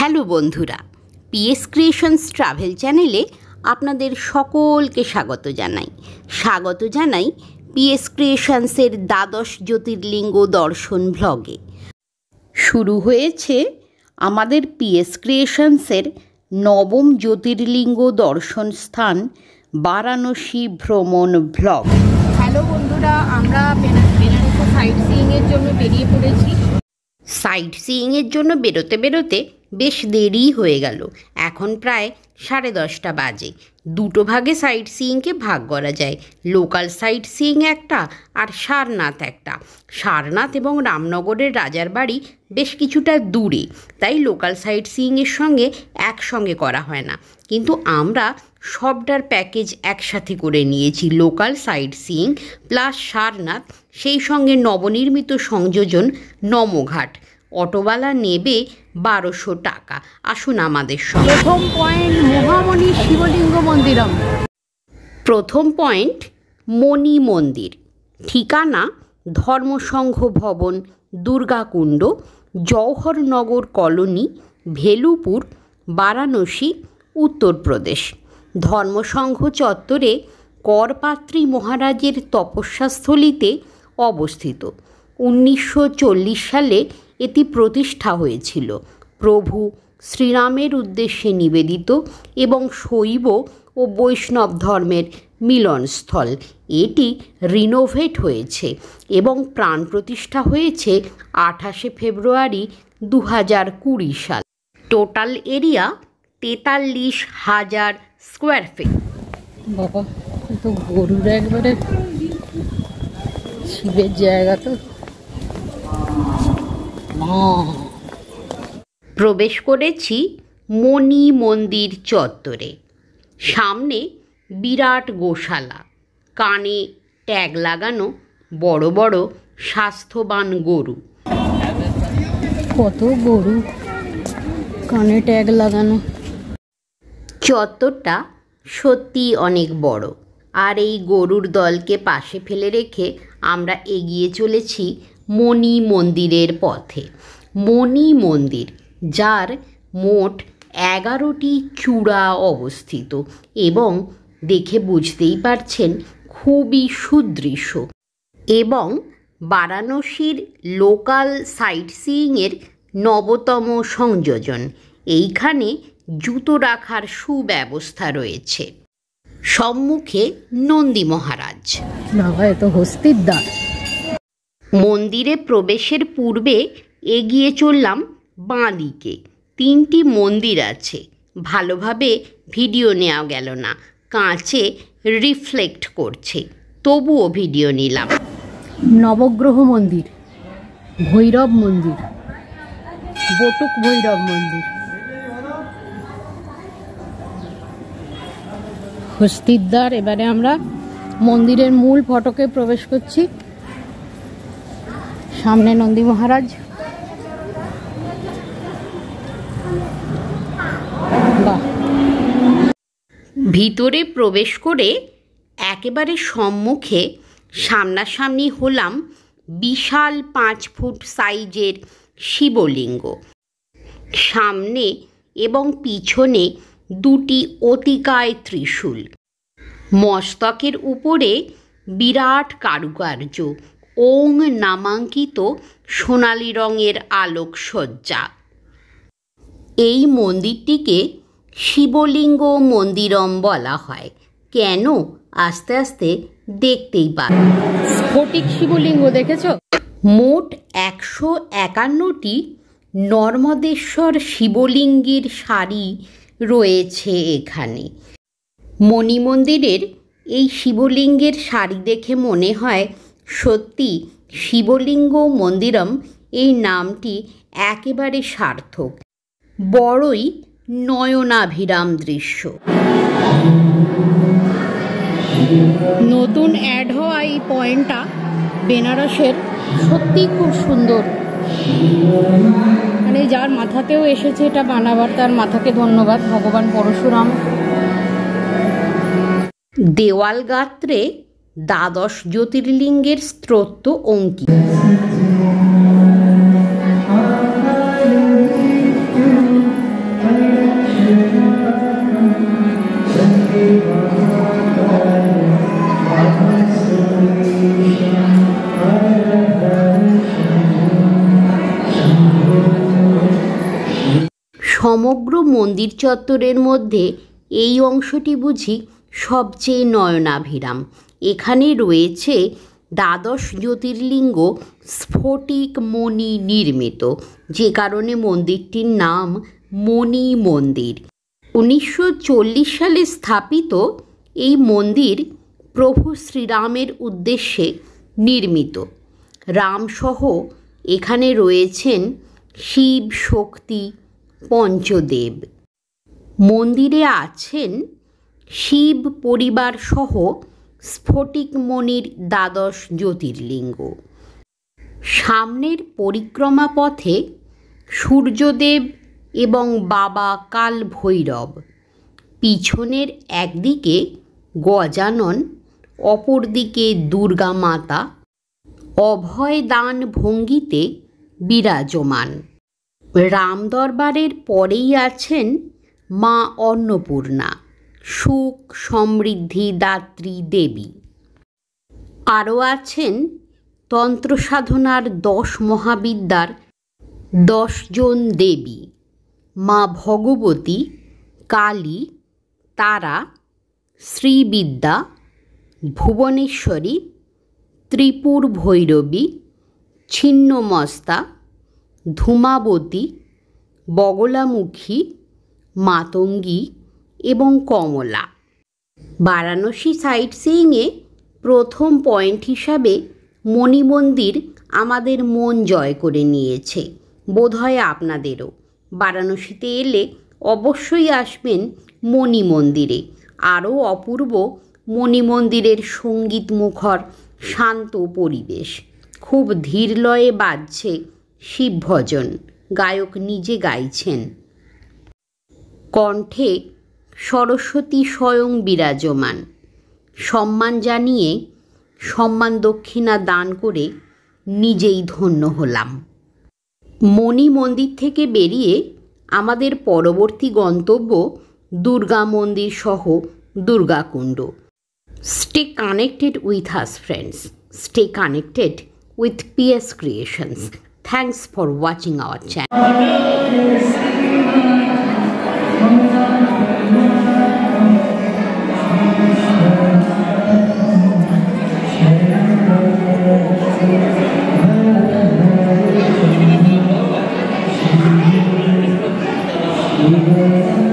Hello বন্ধুরা, PS creations travel চ্যানেলে আপনাদের সকলকে স্বাগত জানাই পিএস ক্রিয়েশনসের দ্বাদশ জ্যোতির্লিঙ্গ দর্শন ভ্লগে। শুরু হয়েছে আমাদের পিএস ক্রিয়েশনসের নবম জ্যোতির্লিঙ্গ দর্শন স্থান বারাণসী ভ্রমণ ভ্লগ। হ্যালো বন্ধুরা, আমরা বেনারসে সাইট সিইংয়ের জন্য বেরিয়ে পড়েছি। সাইট সিইংয়ের জন্য বেরোতে বেশ দেরি হয়ে গেল। এখন প্রায় 10:30 বাজে। দুটো ভাগে সাইট সিইংকে ভাগ করা যায়, লোকাল সাইট সিইং একটা আর সারনাথ একটা। সারনাথ এবং রামনগরের রাজার বাড়ি বেশ কিছুটা দূরে, তাই লোকাল সাইট সিইংয়ের সঙ্গে একসঙ্গে করা হয় না, কিন্তু আমরা সবটার প্যাকেজ একসাথে করে নিয়েছি। Local site seeing plus Sarnath, সেই সঙ্গে নবনির্মিত সংযোজন নমঘাট। অটোওয়ালা নেবে 1200 টাকা। আসুন আমাদের সঙ্গে। প্রথম পয়েন্ট মহামণি শিবলিঙ্গ মন্দিরম। প্রথম পয়েন্ট মণি মন্দির। ঠিকানা ধর্মসংঘ ভবন, দুর্গাকুণ্ড, জওহরনগর কলোনি, ভেলুপুর, বারাণসী, উত্তরপ্রদেশ। ধর্মসংঘ চত্বরে করপাত্রী মহারাজের তপস্যাস্থলিতে অবস্থিত। 1940 সালে এটি প্রতিষ্ঠা হয়েছিল। প্রভু শ্রীরামের উদ্দেশ্যে নিবেদিত এবং শৈব ও বৈষ্ণব ধর্মের মিলনস্থল। এটি রিনোভেট হয়েছে এবং প্রাণ প্রতিষ্ঠা হয়েছে 28 ফেব্রুয়ারি 2020 সাল। Total area 43,000 square feet. বাবা, তো গরুর একবারে শিবের জায়গা তো। প্রবেশ করেছি মণি মন্দির চত্বরে। সামনে বিরাট গোশালা, কানে ট্যাগ লাগানো বড় বড় স্বাস্থ্যবান গরু। কত গরু, কানে ট্যাগ লাগানো। চত্বরটা সত্যি অনেক বড়, আর এই গরুর দলকে পাশে ফেলে রেখে আমরা এগিয়ে চলেছি মণি মন্দিরের পথে। মণি মন্দির, যার মোট 11টি চূড়া অবস্থিত এবং দেখে বুঝতেই পারছেন খুবই সুদৃশ্য, এবং বারাণসীর লোকাল সাইট সিইংয়ের নবতম সংযোজন। এইখানে জুতো রাখার সুব্যবস্থা রয়েছে। সম্মুখে নন্দী মহারাজ। বাবা, এ তো হস্তিদ্বার। মন্দিরে প্রবেশের পূর্বে এগিয়ে চললাম বাঁ দিকে। 3টি মন্দির আছে, ভালোভাবে ভিডিও নেওয়া গেল না, কাঁচে রিফ্লেক্ট করছে, তবুও ভিডিও নিলাম। নবগ্রহ মন্দির, ভৈরব মন্দির, বটুক ভৈরব মন্দির, হস্তিদ্বার। এবারে আমরা মন্দিরের মূল ফটকে প্রবেশ করছি। সামনে নন্দী মহারাজ। বাহ। ভিতরে প্রবেশ করে একেবারে সম্মুখে সামনাসামনি হলাম বিশাল 5 ফুট সাইজের শিবলিঙ্গ। সামনে এবং পিছনে 2টি অতিকায় ত্রিশূল। মস্তকের উপরে বিরাট কারুকার্য, ওং নামাঙ্কিত সোনালি রঙের আলোকসজ্জা। এই মন্দিরটিকে শিবলিঙ্গ মন্দিরম বলা হয়। কেন? আস্তে আস্তে দেখতেই পাবে। স্ফটিক শিবলিঙ্গ দেখেছ? মোট 151টি নর্মদেশ্বর শিবলিঙ্গের সারি রয়েছে এখানে। মণি মন্দিরের এই শিবলিঙ্গের সারি দেখে মনে হয় সত্যি শিবলিঙ্গ মন্দিরম এই নামটি একেবারে সার্থক। বড়ই নয়নাভিরাম দৃশ্য। নতুন অ্যাড হওয়া এই পয়েন্টটা বেনারসের সত্যি খুব সুন্দর। মানে যার মাথাতেও এসেছে এটা বানাবার, তার মাথাকে ধন্যবাদ, ভগবান পরশুরাম। দেওয়াল গাত্রে দ্বাদশ জ্যোতির্লিঙ্গের স্তোত্র অঙ্কিত। সমগ্র মন্দির চত্বরের মধ্যে এই অংশটি বুঝি সবচেয়ে নয়নাভিরাম। এখানে রয়েছে দ্বাদশ জ্যোতির্লিঙ্গ স্ফটিক মণি নির্মিত, যে কারণে মন্দিরটির নাম মণি মন্দির। 1940 সালে স্থাপিত এই মন্দির প্রভু শ্রীরামের উদ্দেশ্যে নির্মিত। রামসহ এখানে রয়েছেন শিব, শক্তি, পঞ্চদেব। মন্দিরে আছেন শিব পরিবার সহ স্ফটিকমণির দ্বাদশ জ্যোতির্লিঙ্গ। সামনের পরিক্রমা পথে সূর্যদেব এবং বাবা কাল ভৈরব, পিছনের একদিকে গজানন, অপরদিকে দুর্গা মাতা অভয় দান ভঙ্গিতে বিরাজমান। রামদরবারের পরেই আছেন মা অন্নপূর্ণা, সুখ সমৃদ্ধি দাত্রী দেবী। আরও আছেন তন্ত্র সাধনার 10 মহাবিদ্যার 10 জন দেবী, মা ভগবতী, কালী, তারা, শ্রীবিদ্যা, ভুবনেশ্বরী, ত্রিপুর ভৈরবী, ছিন্নমস্তা, ধূমাবতী, বগলামুখী, মাতঙ্গী এবং কমলা। বারাণসী সাইট সিইংয়ে প্রথম পয়েন্ট হিসাবে মণি মন্দির আমাদের মন জয় করে নিয়েছে, বোধহয় আপনাদেরও। বারাণসীতে এলে অবশ্যই আসবেন মণি মন্দিরে। আরও অপূর্ব মণি মন্দিরের সঙ্গীত মুখর শান্ত পরিবেশ। খুব ধীর লয়ে বাজছে শিব ভজন, গায়ক নিজে গাইছেন। কণ্ঠে সরস্বতী স্বয়ং বিরাজমান। সম্মান জানিয়ে সম্মান দক্ষিণা দান করে নিজেই ধন্য হলাম। মণি মন্দির থেকে বেরিয়ে আমাদের পরবর্তী গন্তব্য দুর্গা মন্দির সহ দুর্গাকুণ্ড। Stay connected with us, friends. Stay connected with PS Creations. Thanks for watching our channel. Thank you.